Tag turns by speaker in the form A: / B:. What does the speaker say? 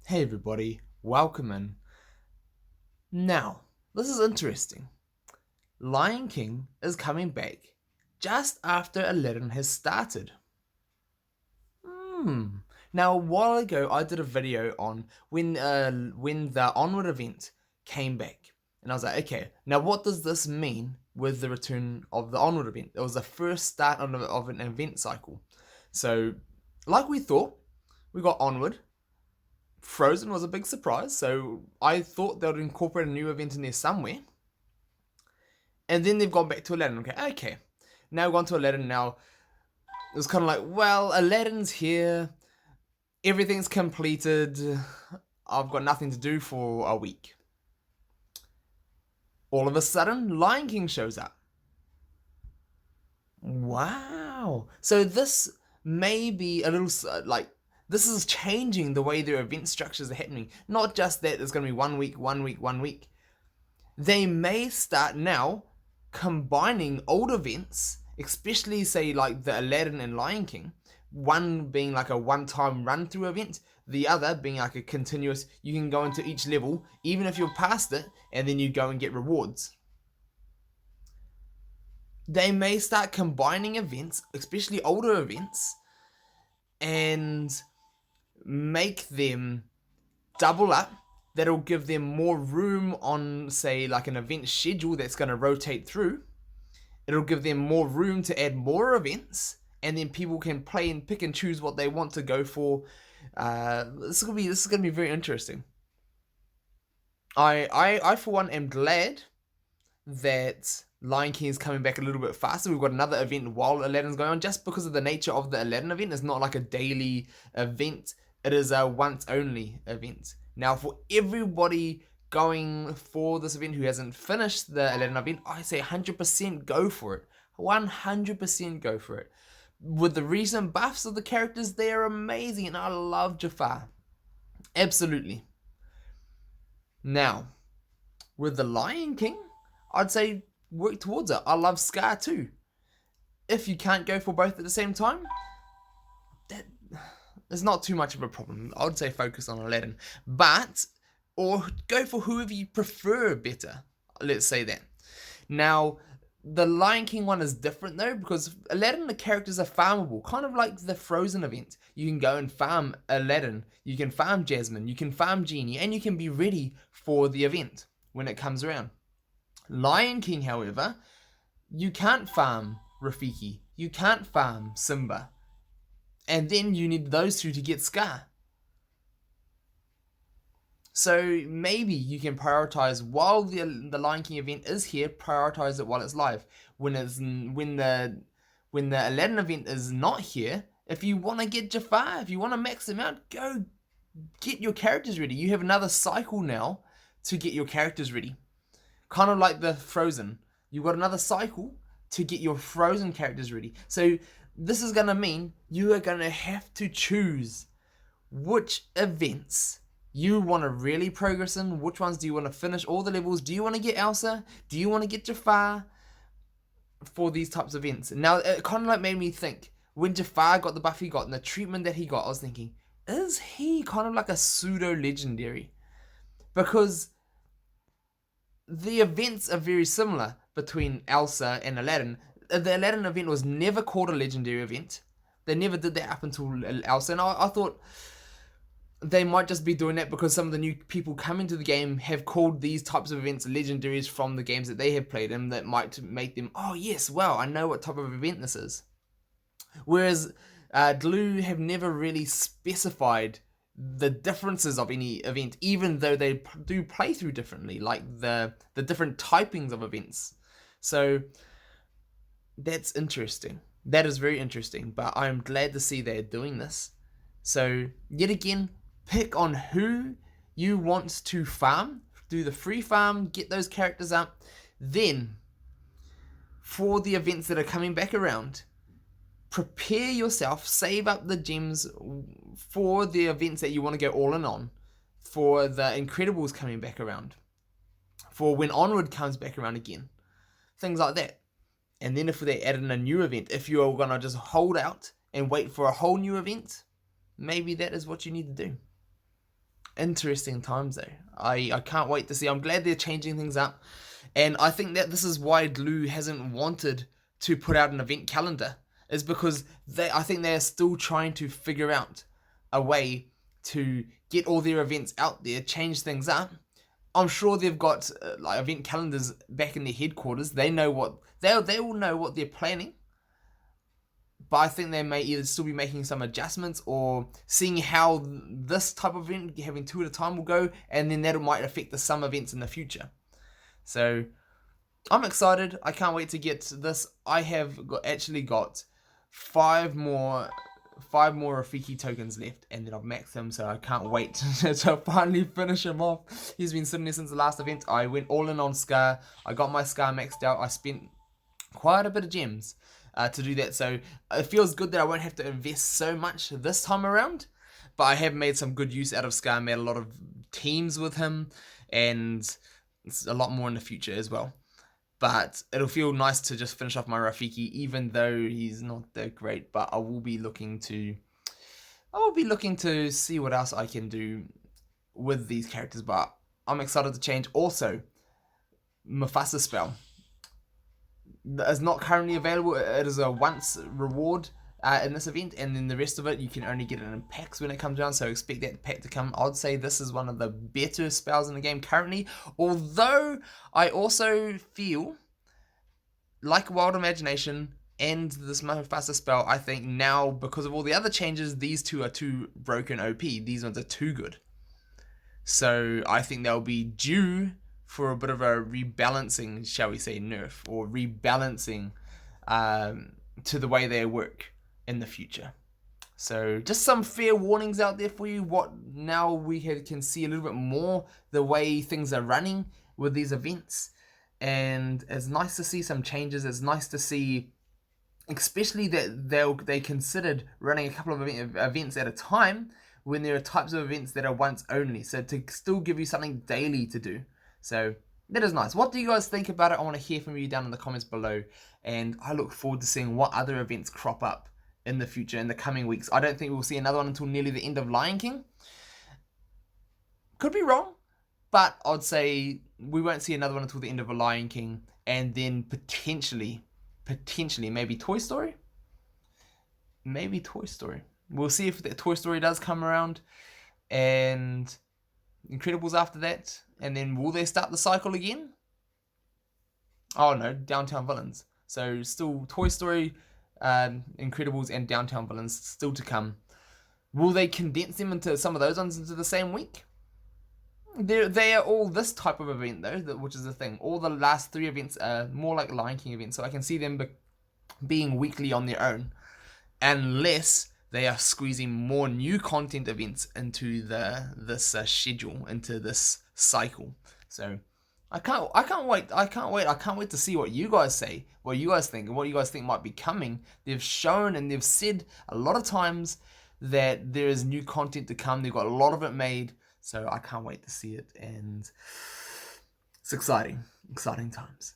A: Hey everybody, welcome in. Now, this is interesting. Lion King is coming back just after Aladdin has started. Now, a while ago, I did a video on when the Onward event came back, and I was like, okay, now what does this mean with the return of the Onward event? It was the first start of an event cycle. So, like we thought, we got Onward. Frozen was a big surprise, so I thought they would incorporate a new event in there somewhere. And then they've gone back to Aladdin. Okay. Now we've gone to Aladdin. Now it was kind of like, well, Aladdin's here. Everything's completed. I've got nothing to do for a week. All of a sudden, Lion King shows up. Wow. So this may be a little like this is changing the way their event structures are happening. Not just that there's going to be 1 week, 1 week, 1 week. They may start now combining old events, especially say like the Aladdin and Lion King, one being like a one-time run-through event, the other being like a continuous, you can go into each level, even if you're past it, and then you go and get rewards. They may start combining events, especially older events, and make them double up. That'll give them more room on, say, like an event schedule that's going to rotate through. It'll give them more room to add more events, and then people can play and pick and choose what they want to go for. This is gonna be very interesting. I for one am glad that Lion King is coming back a little bit faster. We've got another event while Aladdin's going on, just because of the nature of the Aladdin event. It's not like a daily event. It is a once only event. Now, for everybody going for this event who hasn't finished the Aladdin event, I say 100% go for it. 100% go for it. With the recent buffs of the characters, they are amazing, and I love Jafar. Absolutely. Now, with the Lion King, I'd say work towards it. I love Scar too. If you can't go for both at the same time, that is not too much of a problem. I would say focus on Aladdin, or go for whoever you prefer better. Let's say that. Now, the Lion King one is different though, because Aladdin, the characters are farmable, kind of like the Frozen event. You can go and farm Aladdin, you can farm Jasmine, you can farm Genie, and you can be ready for the event when it comes around. Lion King, however, you can't farm Rafiki, you can't farm Simba, and then you need those two to get Scar. So maybe you can prioritize while the Lion King event is here. Prioritize it while it's live. When the Aladdin event is not here, if you want to get Jafar, if you want to max him out, go get your characters ready. You have another cycle now to get your characters ready. Kind of like the Frozen. You've got another cycle to get your Frozen characters ready. So this is going to mean you are going to have to choose which events you want to really progress in. Which ones do you want to finish all the levels? Do you want to get Elsa? Do you want to get Jafar? For these types of events. Now, it kind of like made me think, when Jafar got the buff he got and the treatment that he got, I was thinking, is he kind of like a pseudo-legendary? Because the events are very similar between Elsa and Aladdin. The Aladdin event was never called a legendary event. They never did that up until Elsa, and I thought they might just be doing that because some of the new people coming to the game have called these types of events legendaries from the games that they have played, and that might make them, oh yes, wow, I know what type of event this is. Whereas Glue have never really specified the differences of any event, even though they do play through differently, like the different typings of events. So that's interesting. That is very interesting, but I'm glad to see they're doing this. So yet again, pick on who you want to farm, do the free farm, get those characters up. Then, for the events that are coming back around, prepare yourself, save up the gems for the events that you want to go all in on, for the Incredibles coming back around, for when Onward comes back around again, things like that. And then if they add in a new event, if you're going to just hold out and wait for a whole new event, maybe that is what you need to do. Interesting times though. I can't wait to see. I'm glad they're changing things up. And I think that this is why Glue hasn't wanted to put out an event calendar. Is because I think they're still trying to figure out a way to get all their events out there, change things up. I'm sure they've got like event calendars back in their headquarters. They know what they will know what they're planning. But I think they may either still be making some adjustments or seeing how this type of event, having 2 at a time, will go, and then that might affect the some events in the future. So I'm excited. I can't wait to get to this. I have actually got 5 more Rafiki tokens left, and then I've maxed him, so I can't wait to finally finish him off. He's been sitting there since the last event. I went all in on Scar. I got my Scar maxed out. I spent quite a bit of gems to do that, so it feels good that I won't have to invest so much this time around. But I have made some good use out of Scar. Made a lot of teams with him, and it's a lot more in the future as well. But it'll feel nice to just finish off my Rafiki, even though he's not that great. But I will be looking to see what else I can do with these characters. But I'm excited to change. Also, Mufasa spell is not currently available. It is a once reward in this event, and then the rest of it you can only get it in packs when it comes down, so expect that pack to come. I'd say this is one of the better spells in the game currently, although I also feel like Wild Imagination and this Mufasa spell, I think now, because of all the other changes, these two are too broken OP. These ones are too good. So I think they'll be due for a bit of a rebalancing, shall we say, nerf, or rebalancing to the way they work in the future. So just some fair warnings out there for you. What now we can see a little bit more the way things are running with these events, and it's nice to see some changes. It's nice to see, especially that they considered running a couple of events at a time when there are types of events that are once only, so to still give you something daily to do. So that is nice. What do you guys think about it? I want to hear from you down in the comments below, and I look forward to seeing what other events crop up in the future, in the coming weeks. I don't think we'll see another one until nearly the end of Lion King. Could be wrong, but I'd say we won't see another one until the end of a Lion King, and then potentially maybe Toy Story? Maybe Toy Story. We'll see if that Toy Story does come around, and Incredibles after that, and then will they start the cycle again? Oh no, Downtown Villains. So still Toy Story, Incredibles, and Downtown Villains still to come. Will they condense them into some of those ones into the same week? They are all this type of event though, which is the thing. All the last 3 events are more like Lion King events, so I can see them being weekly on their own, unless they are squeezing more new content events into this schedule, into this cycle. So I can't wait. I can't wait to see what you guys say, what you guys think, and what you guys think might be coming. They've shown and they've said a lot of times that there is new content to come. They've got a lot of it made, so I can't wait to see it, and it's exciting times.